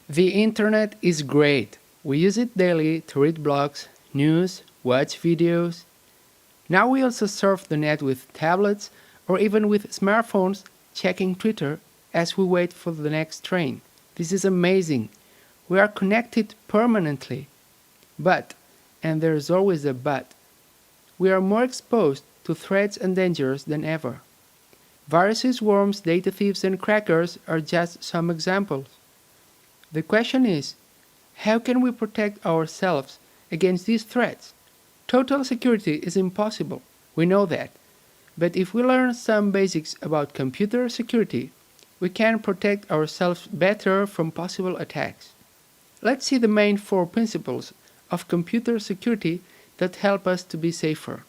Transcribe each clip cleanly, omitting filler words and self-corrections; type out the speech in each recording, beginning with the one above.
The internet is great. We use it daily to read blogs, news, watch videos. Now we also surf the net with tablets or even with smartphones, checking Twitter as we wait for the next train. This is amazing. We are connected permanently. But, and there's always a but, we are more exposed to threats and dangers than ever. Viruses, worms, data thieves, and crackers are just some examples. The question is, how can we protect ourselves against these threats? Total security is impossible, we know that. But if we learn some basics about computer security, we can protect ourselves better from possible attacks. Let's see the main 4 principles of computer security that help us to be safer.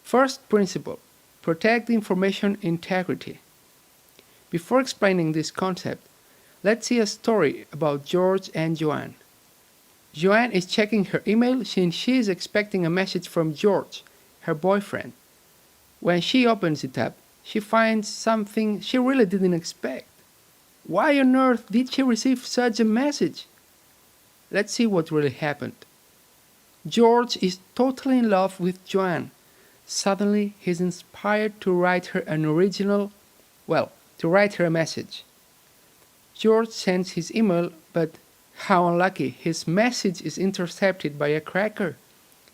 First principle, protect information integrity. Before explaining this concept, let's see a story about George and Joanne. Joanne is checking her email since she is expecting a message from George, her boyfriend. When she opens it up, she finds something she really didn't expect. Why on earth did she receive such a message? Let's see what really happened. George is totally in love with Joanne. Suddenly, he's inspired to write her a message. George sends his email, but how unlucky, his message is intercepted by a cracker.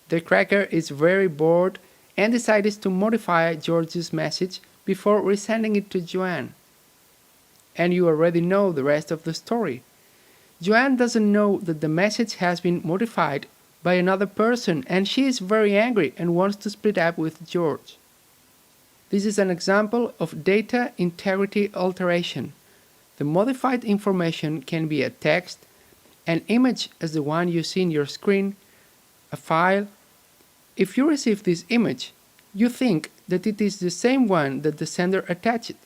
The cracker is very bored and decides to modify George's message before resending it to Joanne. And you already know the rest of the story. Joanne doesn't know that the message has been modified by another person, and she is very angry and wants to split up with George. This is an example of data integrity alteration. The modified information can be a text, an image as the one you see in your screen, a file. If you receive this image, you think that it is the same one that the sender attached.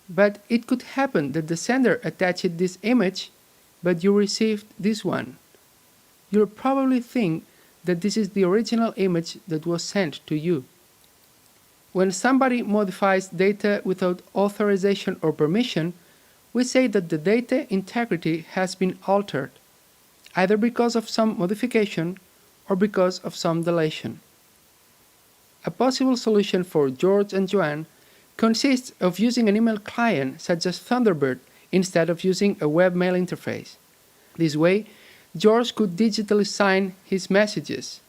But it could happen that the sender attached this image, but you received this one. You'll probably think that this is the original image that was sent to you. When somebody modifies data without authorization or permission, we say that the data integrity has been altered, either because of some modification or because of some deletion. A possible solution for George and Joanne consists of using an email client such as Thunderbird instead of using a webmail interface. This way, George could digitally sign his messages.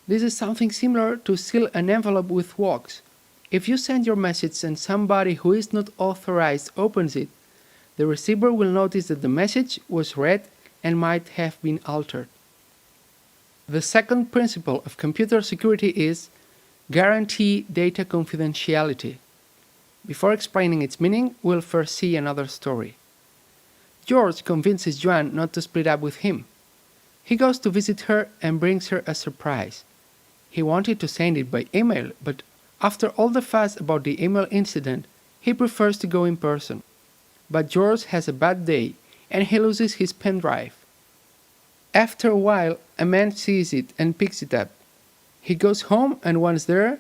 This is something similar to seal an envelope with wax. If you send your message and somebody who is not authorized opens it, the receiver will notice that the message was read and might have been altered. The second principle of computer security is guarantee data confidentiality. Before explaining its meaning, we'll first see another story. George convinces Joanne not to split up with him. He goes to visit her and brings her a surprise. He wanted to send it by email, but after all the fuss about the email incident, he prefers to go in person. But George has a bad day and he loses his pen drive. After a while, a man sees it and picks it up. He goes home and once there,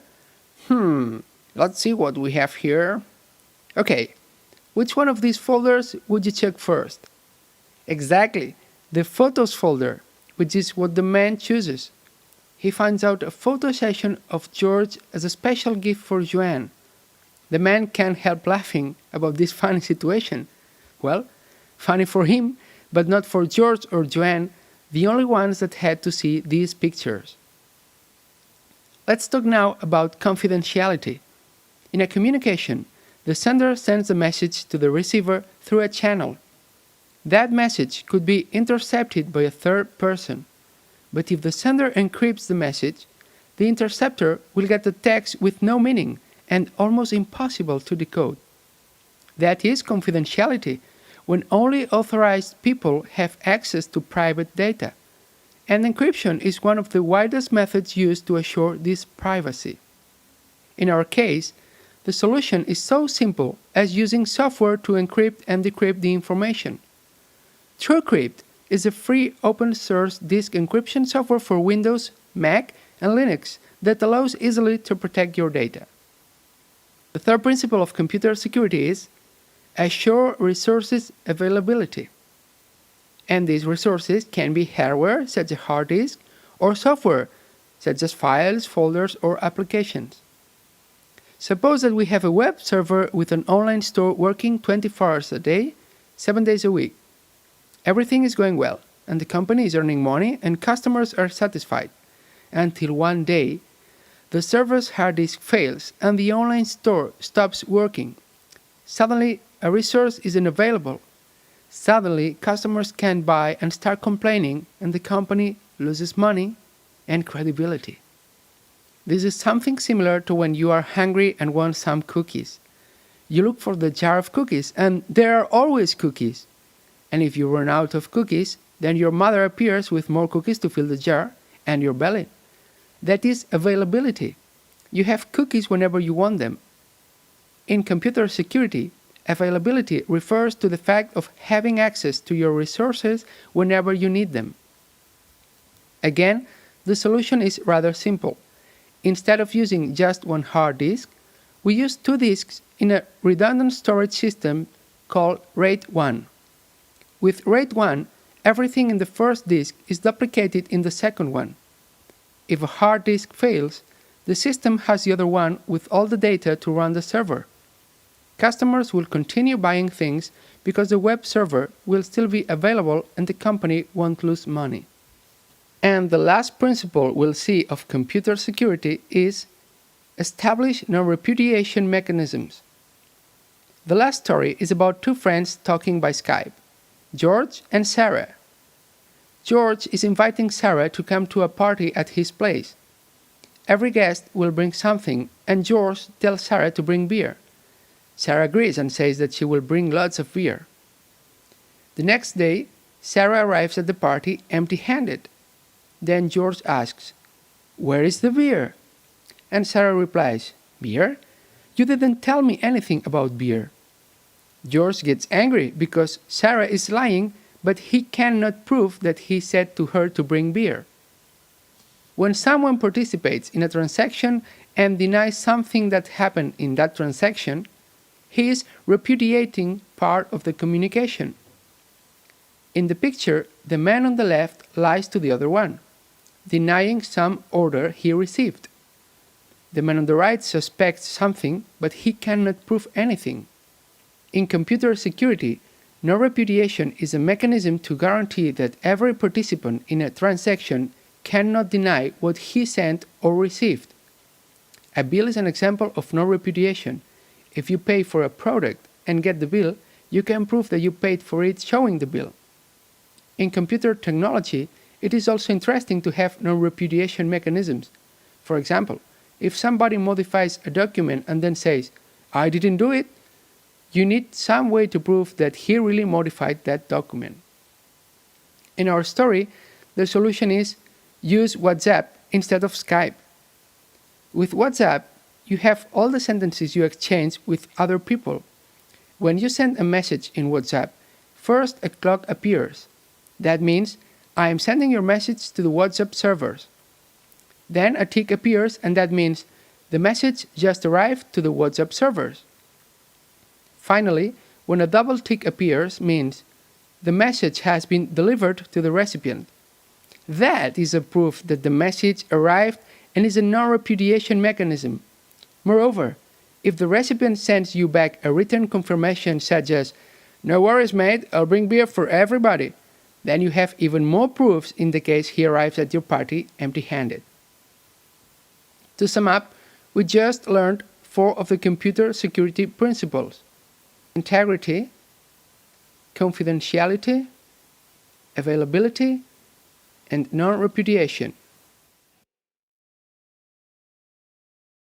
let's see what we have here. Okay, which one of these folders would you check first? Exactly, the photos folder, which is what the man chooses. He finds out a photo session of George as a special gift for Joanne. The man can't help laughing about this funny situation. Well, funny for him, but not for George or Joanne, the only ones that had to see these pictures. Let's talk now about confidentiality. In a communication, the sender sends a message to the receiver through a channel. That message could be intercepted by a third person. But if the sender encrypts the message, the interceptor will get a text with no meaning and almost impossible to decode. That is confidentiality, when only authorized people have access to private data. And encryption is one of the widest methods used to assure this privacy. In our case, the solution is so simple as using software to encrypt and decrypt the information. TrueCrypt is a free open-source disk encryption software for Windows, Mac, and Linux that allows easily to protect your data. The third principle of computer security is assure resources availability. And these resources can be hardware, such as hard disk, or software, such as files, folders, or applications. Suppose that we have a web server with an online store working 24 hours a day, 7 days a week. Everything is going well, and the company is earning money and customers are satisfied. Until one day, the server's hard disk fails and the online store stops working. Suddenly, a resource isn't available. Suddenly, customers can't buy and start complaining, and the company loses money and credibility. This is something similar to when you are hungry and want some cookies. You look for the jar of cookies, and there are always cookies. And if you run out of cookies, then your mother appears with more cookies to fill the jar and your belly. That is availability. You have cookies whenever you want them. In computer security, availability refers to the fact of having access to your resources whenever you need them. Again, the solution is rather simple. Instead of using just one hard disk, we use 2 disks in a redundant storage system called RAID 1. With RAID 1, everything in the first disk is duplicated in the second one. If a hard disk fails, the system has the other one with all the data to run the server. Customers will continue buying things because the web server will still be available and the company won't lose money. And the last principle we'll see of computer security is establish non-repudiation mechanisms. The last story is about 2 friends talking by Skype, George and Sarah. George is inviting Sarah to come to a party at his place. Every guest will bring something, and George tells Sarah to bring beer. Sarah agrees and says that she will bring lots of beer. The next day, Sarah arrives at the party empty-handed. Then George asks, "Where is the beer?" And Sarah replies, "Beer? You didn't tell me anything about beer." George gets angry because Sarah is lying, but he cannot prove that he said to her to bring beer. When someone participates in a transaction and denies something that happened in that transaction, he is repudiating part of the communication. In the picture, the man on the left lies to the other one, denying some order he received. The man on the right suspects something, but he cannot prove anything. In computer security, non-repudiation is a mechanism to guarantee that every participant in a transaction cannot deny what he sent or received. A bill is an example of non-repudiation. If you pay for a product and get the bill, you can prove that you paid for it showing the bill. In computer technology, it is also interesting to have non-repudiation mechanisms. For example, if somebody modifies a document and then says, "I didn't do it," you need some way to prove that he really modified that document. In our story, the solution is use WhatsApp instead of Skype. With WhatsApp, you have all the sentences you exchange with other people. When you send a message in WhatsApp, first a clock appears. That means I am sending your message to the WhatsApp servers. Then a tick appears, and that means the message just arrived to the WhatsApp servers. Finally, when a double tick appears, means the message has been delivered to the recipient. That is a proof that the message arrived and is a non-repudiation mechanism. Moreover, if the recipient sends you back a written confirmation such as, "No worries mate, I'll bring beer for everybody," then you have even more proofs in the case he arrives at your party empty-handed. To sum up, we just learned 4 of the computer security principles: integrity, confidentiality, availability, and non-repudiation.